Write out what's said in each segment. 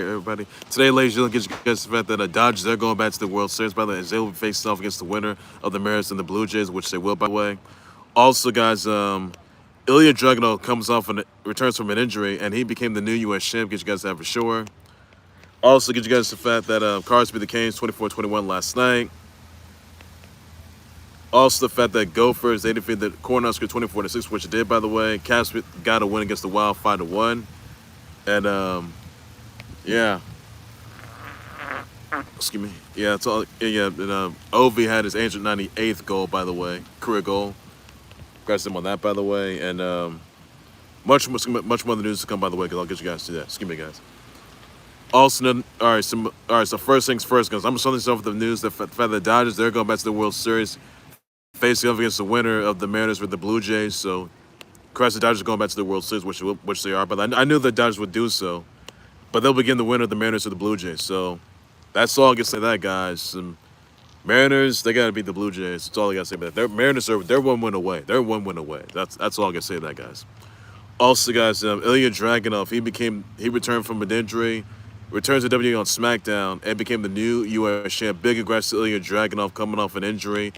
everybody. Today, ladies and gentlemen, get you guys the fact that the Dodgers, they're going back to the World Series, by the way, as they will be facing off against the winner of the Mariners and the Blue Jays, which they will, by the way. Also, guys, Ilja Dragunov comes off and returns from an injury, and he became the new U.S. champ. Get you guys that for sure. Also, get you guys the fact that Cards beat the Canes 24-21 last night. Also, the fact that Gophers, they defeated the Cornhuskers 24-6, which they did, by the way. Caps got a win against the Wild 5-1. And, yeah. Excuse me. Yeah, it's all. Yeah, and Ovi had his 898th goal, by the way, career goal. Congrats to him on that, by the way. And much more of the news to come, by the way, because I'll get you guys to that. Excuse me, guys. Also, all right. So first things first, guys. I'm just starting this off with the news. The fact that the Dodgers, they're going back to the World Series, facing off against the winner of the Mariners with the Blue Jays. So, congrats to the Dodgers going back to the World Series, which they are. But I knew the Dodgers would do so. But they'll begin the winner of the Mariners with the Blue Jays. So, that's all I can say that, guys. Mariners, they got to beat the Blue Jays. That's all I got to say about that. Mariners, they're 1 win away. They're 1 win away. That's all I can say to that, guys. Also, guys, Ilja Dragunov, he returned from an injury, returns to WWE on SmackDown, and became the new U.S. champ. Big congrats to Ilja Dragunov coming off an injury,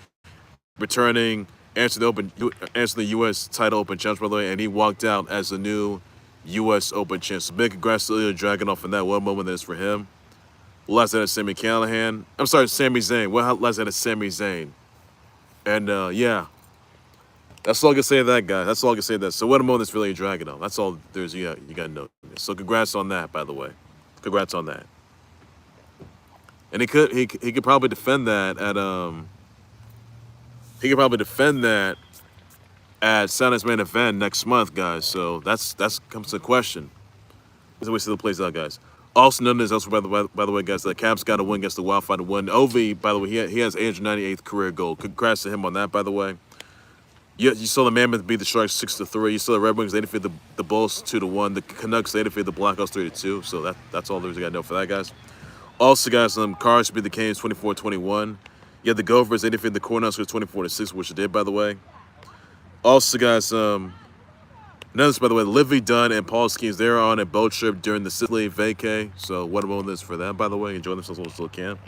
returning, answering the U.S. title open challenge, by the way, and he walked out as the new U.S. Open champ. So big congrats to Ilja Dragunov in that one moment that is for him. Last night at Sami Zayn. Last night at Sami Zayn. And, yeah. That's all I can say to that, guy. That's all I can say to that. So what a moment that's really a Dragunov. That's all there's you got to know. So congrats on that, by the way. Congrats on that. And he could probably defend that at Saturday's main event next month, guys. So that's comes to question. That's the way the plays out, guys. Also, none of this also, by the way, guys, the Caps got a win against the Wild 5-1. Ovi, by the way, he has 898th career goal. Congrats to him on that, by the way. You saw the Mammoth beat the Sharks 6-3. You saw the Red Wings, they defeated the Bulls 2-1. The Canucks, they defeated the Blackhawks 3-2. So that's all there's got to know for that, guys. Also, guys, Cards beat the Canes 24-21. You had the Gophers, they defeated the Cornhuskers 24-6, which they did, by the way. Also, guys, notice, by the way, Livvy Dunne and Paul Skenes, they were on a boat trip during the Sicily vacay. So what a moment this for them, by the way. Enjoy themselves while they still can.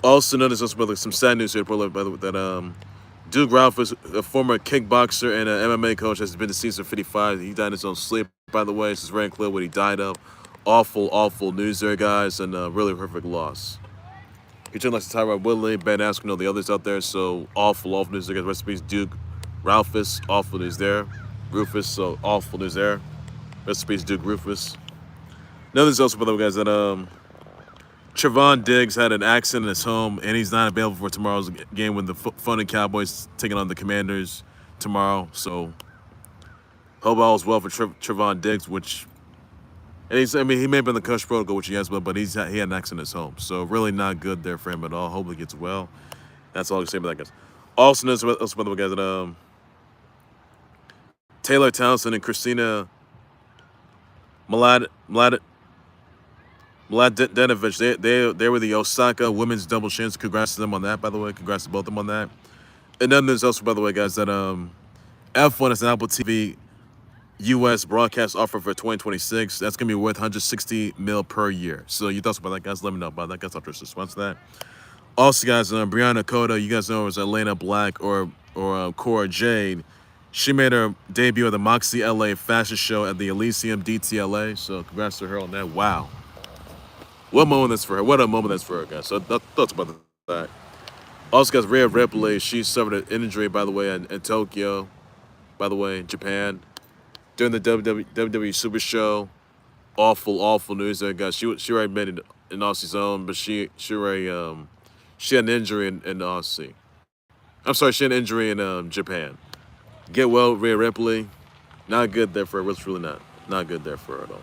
Also, notice also, by the way, some sad news here, by the way, that Roufus, a former kickboxer and an MMA coach, has been deceased at 55. He died in his own sleep, by the way. It's just very clear what he died of. Awful news there, guys, and really horrific loss. He turned like Tyrod Woodley, Ben Askren, the others out there. So awful news there, guys. Rest in peace, Roufus. Awful news there. Roufus, so awful news there. Rest in peace, Roufus. Another news also, by the way, guys, that Trevon Diggs had an accident in his home, and he's not available for tomorrow's game when the Funny Cowboys taking on the Commanders tomorrow. So, hope all is well for Trevon Diggs, he may have been the Cush protocol, which he has, but he had an accident in his home. So, really not good there for him at all. Hopefully, he gets well. That's all I can say about that, guys. Also, by the way, guys, that Taylor Townsend and Kristina Mladenovic, they were the Osaka women's double champs. Congrats to them on that, by the way. Congrats to both of them on that. And then there's also, by the way, guys, that F1 is an Apple TV U.S. broadcast offer for 2026. That's going to be worth $160 million per year. So you thoughts about that, guys? Let me know about that, guys, after response to that. Also, guys, Brianna, Coda, you guys know it was Elayna Black or Cora Jade. She made her debut at the Moxy LA fashion show at the Elysium DTLA. So congrats to her on that. Wow. What a moment that's for her. What a moment that's for her, guys. So thoughts about that. Also, guys, Rhea Ripley, she suffered an injury, by the way, in Tokyo, by the way, in Japan. During the WWE Super Show. Awful news there, guys. She already made it in Aussie's own, but she had an injury in Aussie. I'm sorry, she had an injury in Japan. Get well, Rhea Ripley. Not good there for her. It's really not good there for her at all.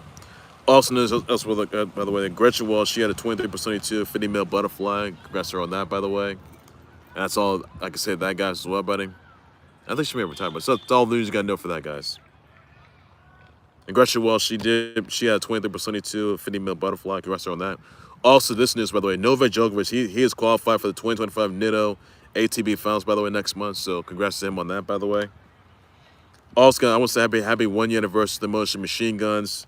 Also, news elsewhere, by the way, Gretchen Walsh, she had a 23% 50 mil butterfly. Congrats to her on that, by the way. And that's all I can say to that, guys, as well, buddy. I think she may have retired, but that's all the news you got to know for that, guys. And Gretchen Walsh, she had a 23% 50 mil butterfly. Congrats to her on that. Also, this news, by the way, Novak Djokovic, he is qualified for the 2025 Nitto ATP Finals, by the way, next month. So congrats to him on that, by the way. Also, I want to say happy 1 year anniversary to the Motion Machine Guns.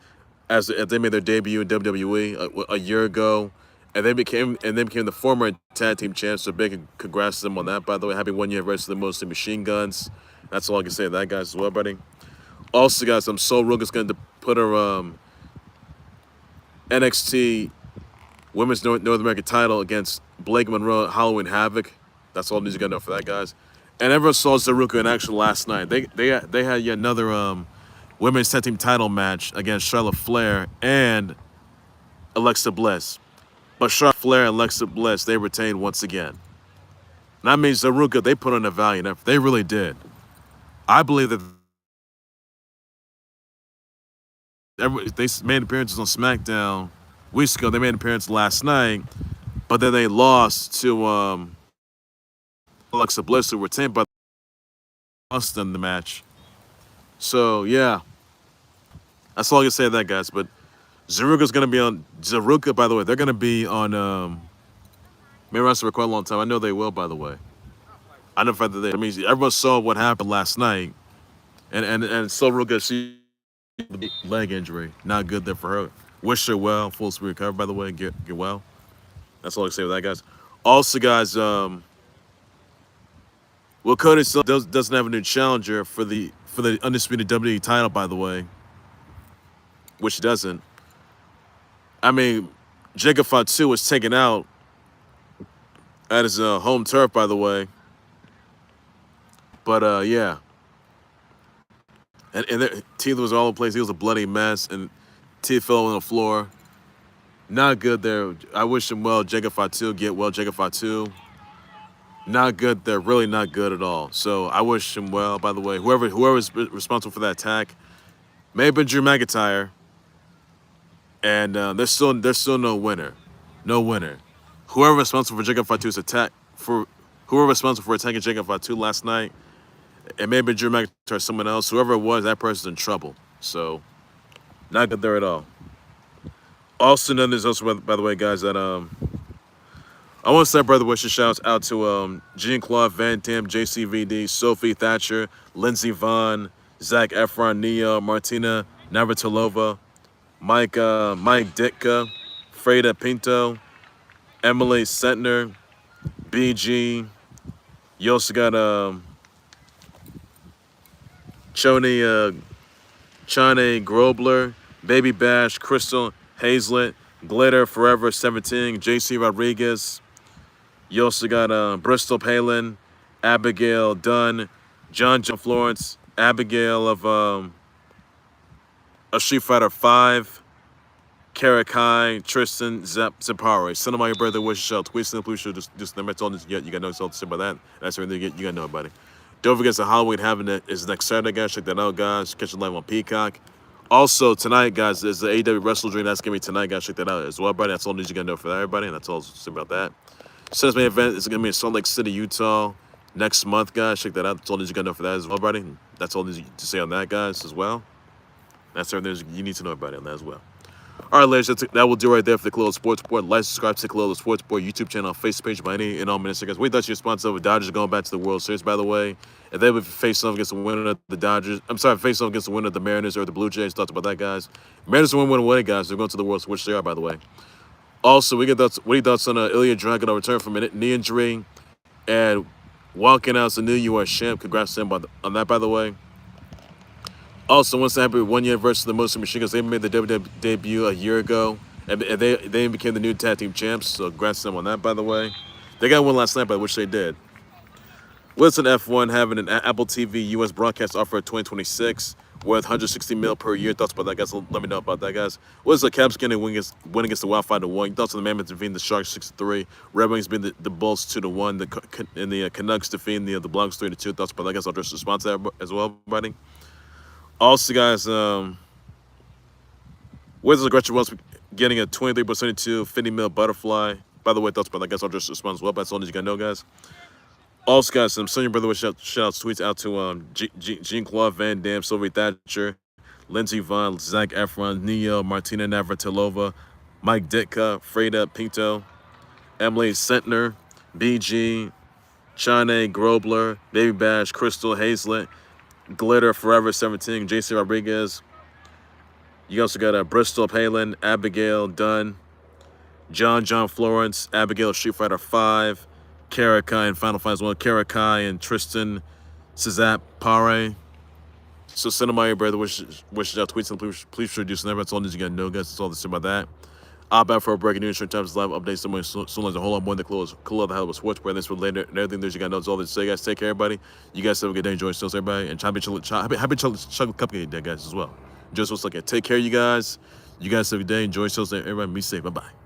as they made their debut in WWE a year ago, and they became the former tag team champs. So big congrats to them on that. By the way, happy 1 year anniversary to the Moxy Machine Guns. That's all I can say to that, guys, as well, buddy. Also, guys, I'm so Rook is going to put her NXT Women's North American title against Blake Monroe Halloween Havoc. That's all news you got to know for that, guys. And everyone saw Zaruka in action last night. They had yet another women's tag team title match against Charlotte Flair and Alexa Bliss. But Charlotte Flair and Alexa Bliss, they retained once again. And that means Zaruka, they put on a valiant effort. They really did. I believe that they made appearances on SmackDown weeks ago. They made an appearance last night, but then they lost to Alexa Bliss, who retained by lost in the match. So yeah, that's all I can say to that, guys. But Zaruka's gonna be on Zaruka. By the way, they're gonna be on main roster for quite a long time. I know they will. By the way, I know that they. I mean, everyone saw what happened last night, and Zaruka, she leg injury, not good there for her. Wish her well, full speed recovery. By the way, get well. That's all I can say with that, guys. Also, guys, well, Coda still doesn't have a new challenger for the undisputed WWE title, by the way, which doesn't. I mean, Jacob Fatu was taken out at his home turf, by the way. But yeah, and teeth was all over the place. He was a bloody mess, and teeth fell on the floor. Not good there. I wish him well. Jacob Fatu, get well. Jacob Fatu. Not good there. Really not good at all. So I wish him well. By the way, whoever is responsible for that attack may have been Drew McIntyre. And there's still no winner. No winner. Whoever responsible for Jacob Fatu's attack, whoever responsible for attacking Jacob Fatu last night, it may have been Drew McIntyre or someone else. Whoever it was, that person's in trouble. So not good there at all. Also, none is also, by the way, guys, that I want to say, brother, wishes shouts out to Jean-Claude Van Damme, JCVD, Sophie Thatcher, Lindsey Vonn, Zac Efron, Neo, Martina Navratilova, Mike Ditka, Freda Pinto, Emily Sentner, BG. You also got Chane Grobler, Baby Bash, Crystal Hazlett, Glitter Forever 17, JC Rodriguez. You also got Bristol Palin, Abigail Dunn, John Florence, Abigail of Street Fighter 5, Kara Kai, Tristan Zapari. Send them all your birthday wishes, shout tweets, and please just never told us yet. You got no something to say about that. That's everything you got to know about it. Don't forget the Halloween having it is next Saturday, guys. Check that out, guys. Catch it live on Peacock. Also, tonight, guys, there's the AEW Wrestle Dream. That's going to be tonight, guys. Check that out as well, buddy. That's all news you got to know for that, everybody. And that's all to say about that. Since main event is going to be in Salt Lake City, Utah next month, guys. Check that out. That's all news you got to know for that as well, buddy. That's all news to say on that, guys, as well. That's everything you need to know about it on that as well. All right, ladies, that will do right there for the Cologne Sports Report. Like, subscribe to the Cologne Sports Report YouTube channel, Facebook page by any and all minutes. Guys, we thought you were sponsored with Dodgers going back to the World Series, by the way. If they would face off against the winner of the Dodgers, face off against the winner of the Mariners or the Blue Jays, talked about that, guys. Mariners win away, guys. They're going to the World Series, which they are, by the way. Also, what are your thoughts on Ilja Dragunov return from a knee injury and walking out as the new U.S. champ? Congrats to him on that, by the way. Also, once they happy 1 year versus the Moxy Machine Guns, they made the WWE debut a year ago, and they became the new tag team champs. So, congrats to them on that, by the way. They got one last night, by which they did. Wilson F1 having an Apple TV U.S. broadcast offer at 2026 worth $160 million per year. Thoughts about that, guys? Let me know about that, guys. What's the Caps getting win against the Wild 5-1? Thoughts on the Mammoth defeating the Sharks 6-3? Red Wings beating the Bulls 2-1. And the Canucks defeating the Blackhawks 3-2. Thoughts about that, guys? I'll just respond to that as well, buddy. Also, guys, Wizards of Gretchen Walsh getting a 23.72 $50 million butterfly. By the way, thoughts about that, guys? I'll just respond as well. But that's all you gotta know, guys. Also, guys, some senior brother shout outs tweets out to Jean-Claude Van Damme, Sophie Thatcher, Lindsey Vonn, Zac Efron, Neo, Martina Navratilova, Mike Ditka, Freda Pinto, Emily Sentner, BG, Chane Grobler, Baby Bash, Crystal Hazlett, Glitter Forever 17, JC Rodriguez, You also got Bristol Palin, Abigail Dunn, John Florence, Abigail Street Fighter 5, Kara Kai in Final Fight as well, Kara Kai and Tristan Cizap Pare. So send them all your brother wishes out, tweets, and please introduce them. That's all news you gotta know, guys. That's all to say about that. I'll back for a breaking news, short times, live updates, somewhere soon as a whole lot more than cool the hell of a sports brand. This for later and everything there's you gotta know. That's all to say, guys. Take care, everybody. You guys have a good day. Enjoy yourselves, everybody. And happy chocolate cupcake day, guys, as well. Just what's looking. Take care, you guys. You guys have a good day. Enjoy yourselves, everybody. Be safe. Bye bye.